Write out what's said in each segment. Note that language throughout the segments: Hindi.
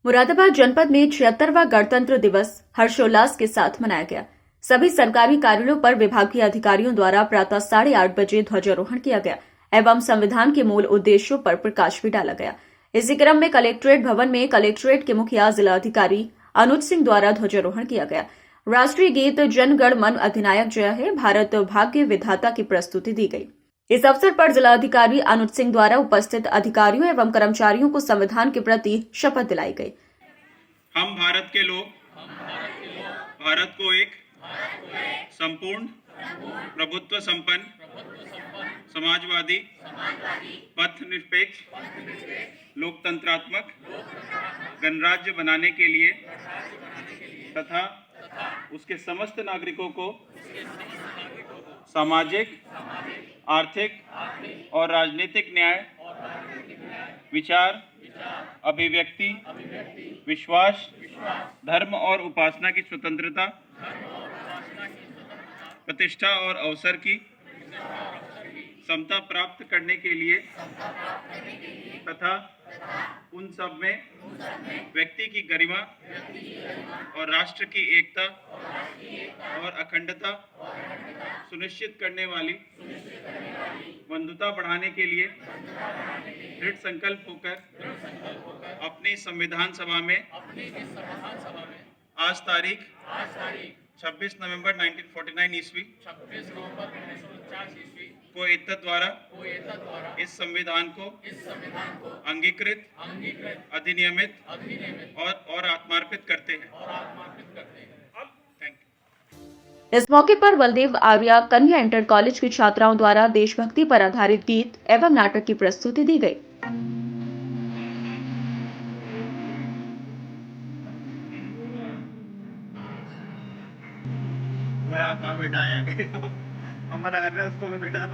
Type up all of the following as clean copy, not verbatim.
मुरादाबाद जनपद में 76वां गणतंत्र दिवस हर्षोल्लास के साथ मनाया गया। सभी सरकारी कार्यालयों पर विभागीय अधिकारियों द्वारा प्रातः 8:30 बजे ध्वजारोहण किया गया एवं संविधान के मूल उद्देश्यों पर प्रकाश भी डाला गया। इसी क्रम में कलेक्ट्रेट भवन में कलेक्ट्रेट के मुखिया जिला अधिकारी अनुज सिंह द्वारा ध्वजारोहण किया गया। राष्ट्रीय गीत जन गण मन अधिनायक जय है भारत भाग्य विधाता की प्रस्तुति दी गई। इस अवसर पर जिलाधिकारी अनुज सिंह द्वारा उपस्थित अधिकारियों एवं कर्मचारियों को संविधान के प्रति शपथ दिलाई गई। हम भारत के लोग भारत को एक संपूर्ण प्रभुत्व संपन्न समाजवादी पथ निरपेक्ष लोकतंत्रात्मक गणराज्य बनाने के लिए तथा उसके समस्त नागरिकों को सामाजिक आर्थिक और राजनीतिक न्याय विचार अभिव्यक्ति विश्वास धर्म और उपासना की स्वतंत्रता प्रतिष्ठा और अवसर की समता प्राप्त करने के लिए तथा उन सब में व्यक्ति की गरिमा और राष्ट्र की एकता और अखंडता सुनिश्चित करने वाली बंधुता बढ़ाने के लिए दृढ़ संकल्प होकर अपनी संविधान सभा में आज तारीख 26 नवंबर 1949 ईस्वी को इत्तद द्वारा इस संविधान को अंगीकृत अधिनियमित और आत्मार्पित करते हैं। इस मौके पर बलदेव आर्या कन्या इंटर कॉलेज की छात्राओं द्वारा देशभक्ति पर आधारित गीत एवं नाटक की प्रस्तुति दी गई। हमारा एड्रेस को बेटा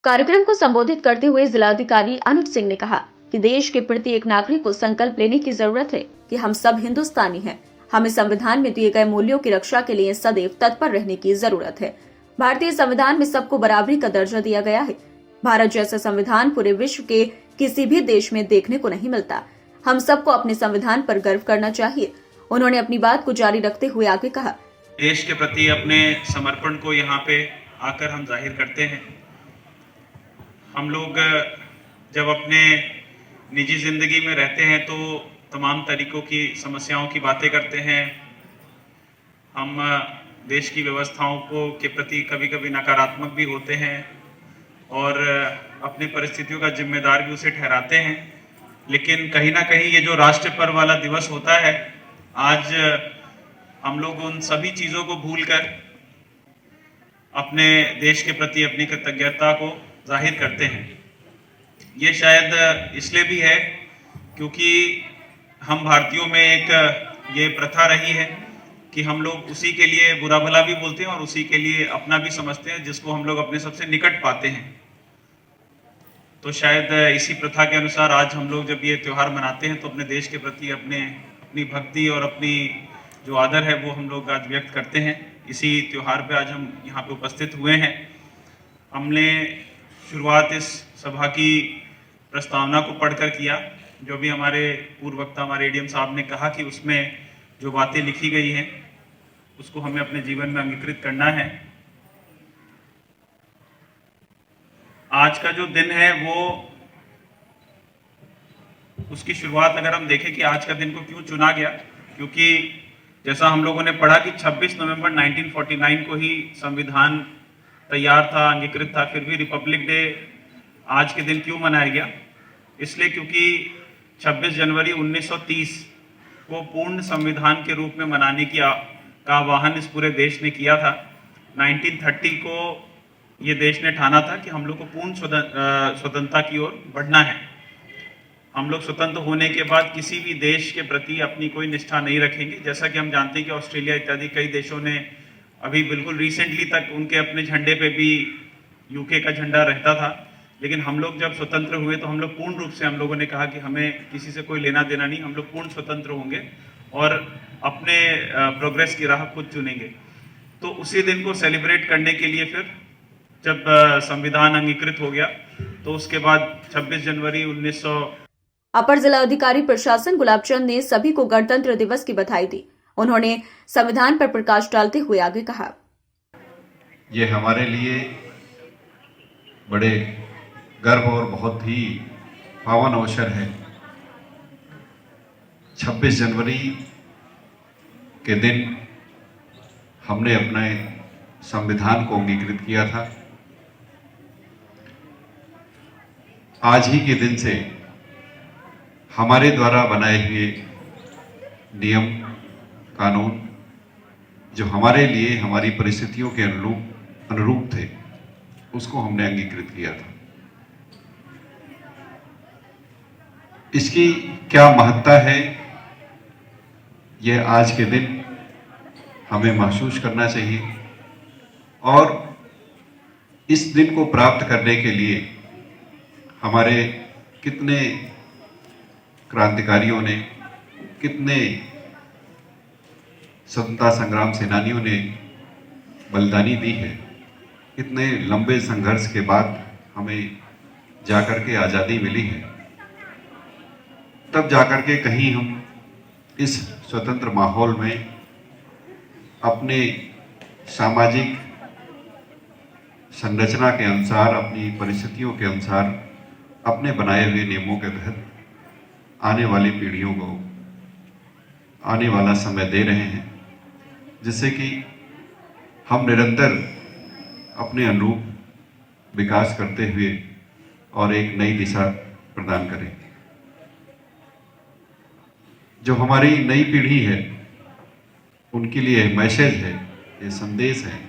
कार्यक्रम को संबोधित करते हुए जिलाधिकारी अनुज सिंह ने कहा कि देश के प्रति एक नागरिक को संकल्प लेने की जरूरत है कि हम सब हिंदुस्तानी हैं। हमें संविधान में दिए गए मूल्यों की रक्षा के लिए सदैव तत्पर रहने की जरूरत है। भारतीय संविधान में सबको बराबरी का दर्जा दिया गया है। भारत जैसा संविधान पूरे विश्व के किसी भी देश में देखने को नहीं मिलता। हम सबको अपने संविधान पर गर्व करना चाहिए। उन्होंने अपनी बात को जारी रखते हुए आगे कहा, देश के प्रति अपने समर्पण को यहाँ पे आकर हम जाहिर करते हैं। हम लोग जब अपने निजी जिंदगी में रहते हैं तो तमाम तरीकों की समस्याओं की बातें करते हैं। हम देश की व्यवस्थाओं को के प्रति कभी कभी नकारात्मक भी होते हैं और अपनी परिस्थितियों का जिम्मेदार भी उसे ठहराते हैं। लेकिन कहीं ना कहीं ये जो राष्ट्र पर्व वाला दिवस होता है, आज हम लोग उन सभी चीज़ों को भूलकर अपने देश के प्रति अपनी कृतज्ञता को जाहिर करते हैं। ये शायद इसलिए भी है क्योंकि हम भारतीयों में एक ये प्रथा रही है कि हम लोग उसी के लिए बुरा भला भी बोलते हैं और उसी के लिए अपना भी समझते हैं जिसको हम लोग अपने सबसे निकट पाते हैं। तो शायद इसी प्रथा के अनुसार आज हम लोग जब ये त्यौहार मनाते हैं तो अपने देश के प्रति अपनी भक्ति और अपनी जो आदर है वो हम लोग आज व्यक्त करते हैं। इसी त्यौहार पे आज हम यहाँ पे उपस्थित हुए हैं। हमने शुरुआत इस सभा की प्रस्तावना को पढ़कर किया। जो भी हमारे पूर्व वक्ता हमारे एडीएम साहब ने कहा कि उसमें जो बातें लिखी गई हैं उसको हमें अपने जीवन में अंगीकृत करना है। आज का जो दिन है वो उसकी शुरुआत अगर हम देखें कि आज का दिन को क्यों चुना गया, क्योंकि जैसा हम लोगों ने पढ़ा कि 26 नवंबर 1949 को ही संविधान तैयार था, अंगीकृत था, फिर भी रिपब्लिक डे आज के दिन क्यों मनाया गया? इसलिए क्योंकि 26 जनवरी 1930 को पूर्ण संविधान के रूप में मनाने का आह्वान इस पूरे देश ने किया था। 1930 को ये देश ने ठाना था कि हम लोग को पूर्ण स्वतंत्रता की ओर बढ़ना है। हम लोग स्वतंत्र होने के बाद किसी भी देश के प्रति अपनी कोई निष्ठा नहीं रखेंगे। जैसा कि हम जानते हैं कि ऑस्ट्रेलिया इत्यादि कई देशों ने अभी बिल्कुल रिसेंटली तक उनके अपने झंडे पे भी यूके का झंडा रहता था, लेकिन हम लोग जब स्वतंत्र हुए तो हम लोग पूर्ण रूप से हम लोगों ने कहा कि हमें किसी से कोई लेना देना नहीं, हम लोग पूर्ण स्वतंत्र होंगे और अपने प्रोग्रेस की राह खुद चुनेंगे। तो उसी दिन को सेलिब्रेट करने के लिए फिर जब संविधान अंगीकृत हो गया तो उसके बाद 26 जनवरी 1900 अपर जिला अधिकारी प्रशासन गुलाब चंद ने सभी को गणतंत्र दिवस की बधाई दी। उन्होंने संविधान पर प्रकाश डालते हुए आगे कहा, ये हमारे लिए बड़े गर्व और बहुत ही पावन अवसर है। 26 जनवरी के दिन हमने अपने संविधान को अंगीकृत किया था। आज ही के दिन से हमारे द्वारा बनाए हुए नियम कानून जो हमारे लिए हमारी परिस्थितियों के अनुरूप थे उसको हमने अंगीकृत किया था। इसकी क्या महत्ता है यह आज के दिन हमें महसूस करना चाहिए और इस दिन को प्राप्त करने के लिए हमारे कितने क्रांतिकारियों ने, कितने स्वतंत्रता संग्राम सेनानियों ने बलिदानी दी है। इतने लंबे संघर्ष के बाद हमें जाकर के आज़ादी मिली है, तब जाकर के कहीं हम इस स्वतंत्र माहौल में अपने सामाजिक संरचना के अनुसार, अपनी परिस्थितियों के अनुसार, अपने बनाए हुए नियमों के तहत आने वाली पीढ़ियों को आने वाला समय दे रहे हैं, जिससे कि हम निरंतर अपने अनुरूप विकास करते हुए और एक नई दिशा प्रदान करें। जो हमारी नई पीढ़ी है उनके लिए मैसेज है, ये संदेश है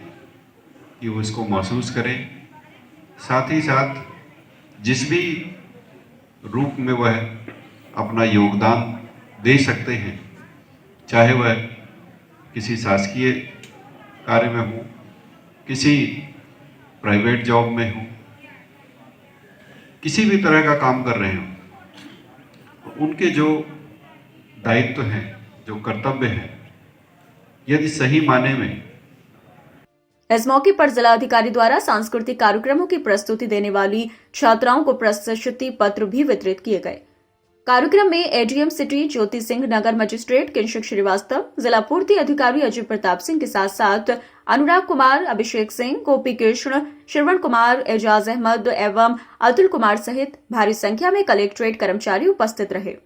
कि वो इसको महसूस करें। साथ ही साथ जिस भी रूप में वह अपना योगदान दे सकते हैं, चाहे वह किसी शासकीय कार्य में हो, किसी प्राइवेट जॉब में हो, किसी भी तरह का काम कर रहे हो, उनके जो दायित्व हैं, जो कर्तव्य हैं, यदि सही माने में इस मौके पर जिलाधिकारी द्वारा सांस्कृतिक कार्यक्रमों की प्रस्तुति देने वाली छात्राओं को प्रशस्ति पत्र भी वितरित किए गए। कार्यक्रम में एडीएम सिटी ज्योति सिंह, नगर मजिस्ट्रेट किंशक श्रीवास्तव, जिला पूर्ति अधिकारी अजय प्रताप सिंह के साथ साथ अनुराग कुमार, अभिषेक सिंह, गोपी कृष्ण, श्रवण कुमार, एजाज अहमद एवं अतुल कुमार सहित भारी संख्या में कलेक्ट्रेट कर्मचारी उपस्थित रहे।